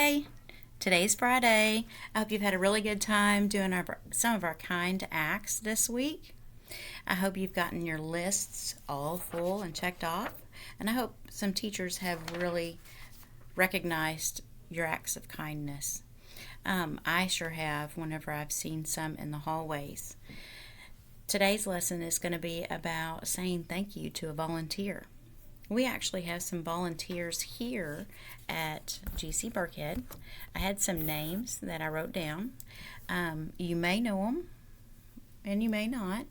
Hi, today's Friday. I hope you've had a really good time doing some of our kind acts this week. I hope you've gotten your lists all full and checked off, and I hope some teachers have really recognized your acts of kindness. I sure have whenever I've seen some in the hallways. Today's lesson is going to be about saying thank you to a volunteer. We actually have some volunteers here at GC Burkhead. I had some names that I wrote down. You may know them and you may not.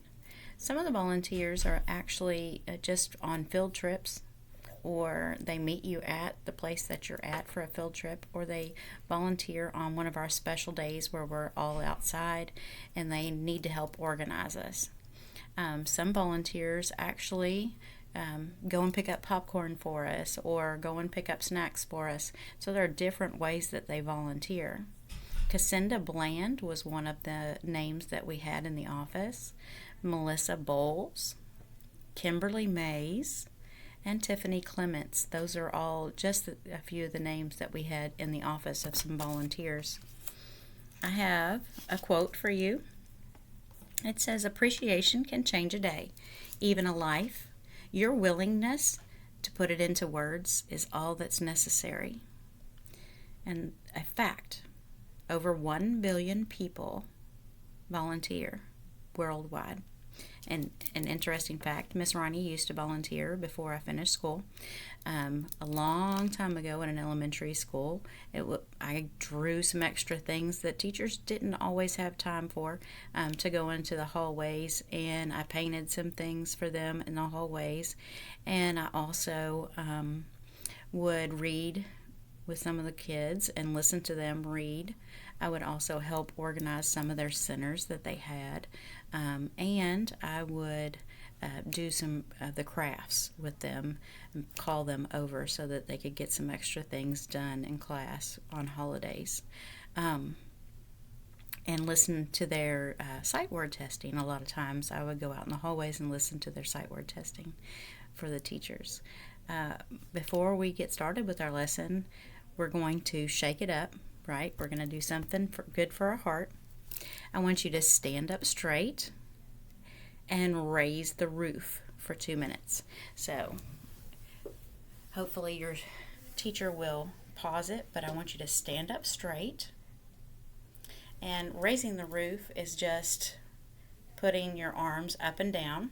Some of the volunteers are actually just on field trips, or they meet you at the place that you're at for a field trip, or they volunteer on one of our special days where we're all outside and they need to help organize us. Some volunteers actually go and pick up popcorn for us or go and pick up snacks for us. So there are different ways that they volunteer. Cassinda Bland was one of the names that we had in the office. Melissa Bowles, Kimberly Mays, and Tiffany Clements. Those are all just a few of the names that we had in the office of some volunteers. I have a quote for you. It says, "Appreciation can change a day, even a life. Your willingness to put it into words is all that's necessary." And a fact, over 1 billion people volunteer worldwide. And an interesting fact, Miss Ronnie used to volunteer before I finished school. A long time ago in an elementary school, I drew some extra things that teachers didn't always have time for, to go into the hallways, and I painted some things for them in the hallways. And I also would read with some of the kids and listen to them read. I would also help organize some of their centers that they had, and I would do some of the crafts with them and call them over so that they could get some extra things done in class on holidays, and listen to their sight word testing. A lot of times I would go out in the hallways and listen to their sight word testing for the teachers. Before we get started with our lesson, we're going to shake it up, right? We're going to do something good for our heart. I want you to stand up straight and raise the roof for 2 minutes. So hopefully your teacher will pause it, but I want you to stand up straight. And raising the roof is just putting your arms up and down.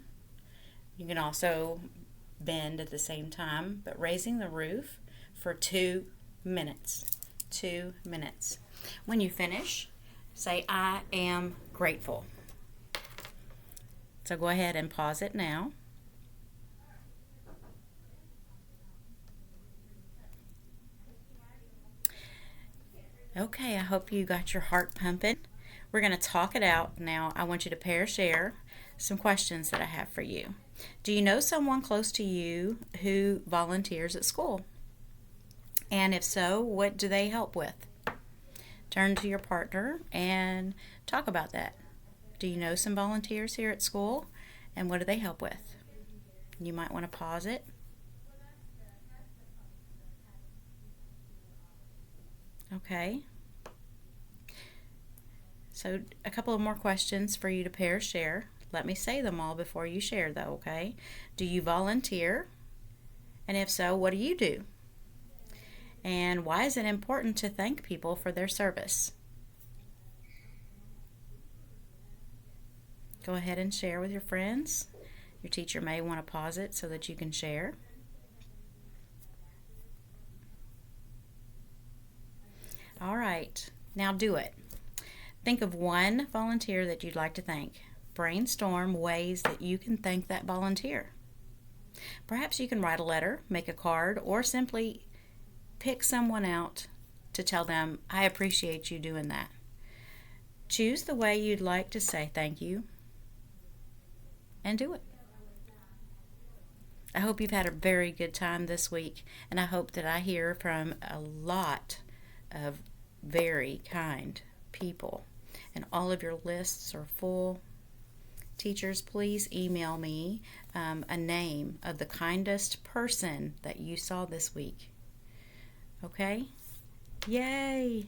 You can also bend at the same time, but raising the roof for 2 minutes. 2 minutes. When you finish, say, "I am grateful." So go ahead and pause it now. Okay, I hope you got your heart pumping. We're going to talk it out now. I want you to pair share some questions that I have for you. Do you know someone close to you who volunteers at school? And if so, what do they help with? Turn to your partner and talk about that. Do you know some volunteers here at school? And what do they help with? You might want to pause it. Okay. So a couple of more questions for you to pair share. Let me say them all before you share though, okay? Do you volunteer? And if so, what do you do? And why is it important to thank people for their service? Go ahead and share with your friends. Your teacher may want to pause it so that you can share. All right, now do it. Think of one volunteer that you'd like to thank. Brainstorm ways that you can thank that volunteer. Perhaps you can write a letter, make a card, or simply pick someone out to tell them, "I appreciate you doing that." Choose the way you'd like to say thank you and do it. I hope you've had a very good time this week, and I hope that I hear from a lot of very kind people, and all of your lists are full. Teachers, please email me a name of the kindest person that you saw this week. Okay? Yay!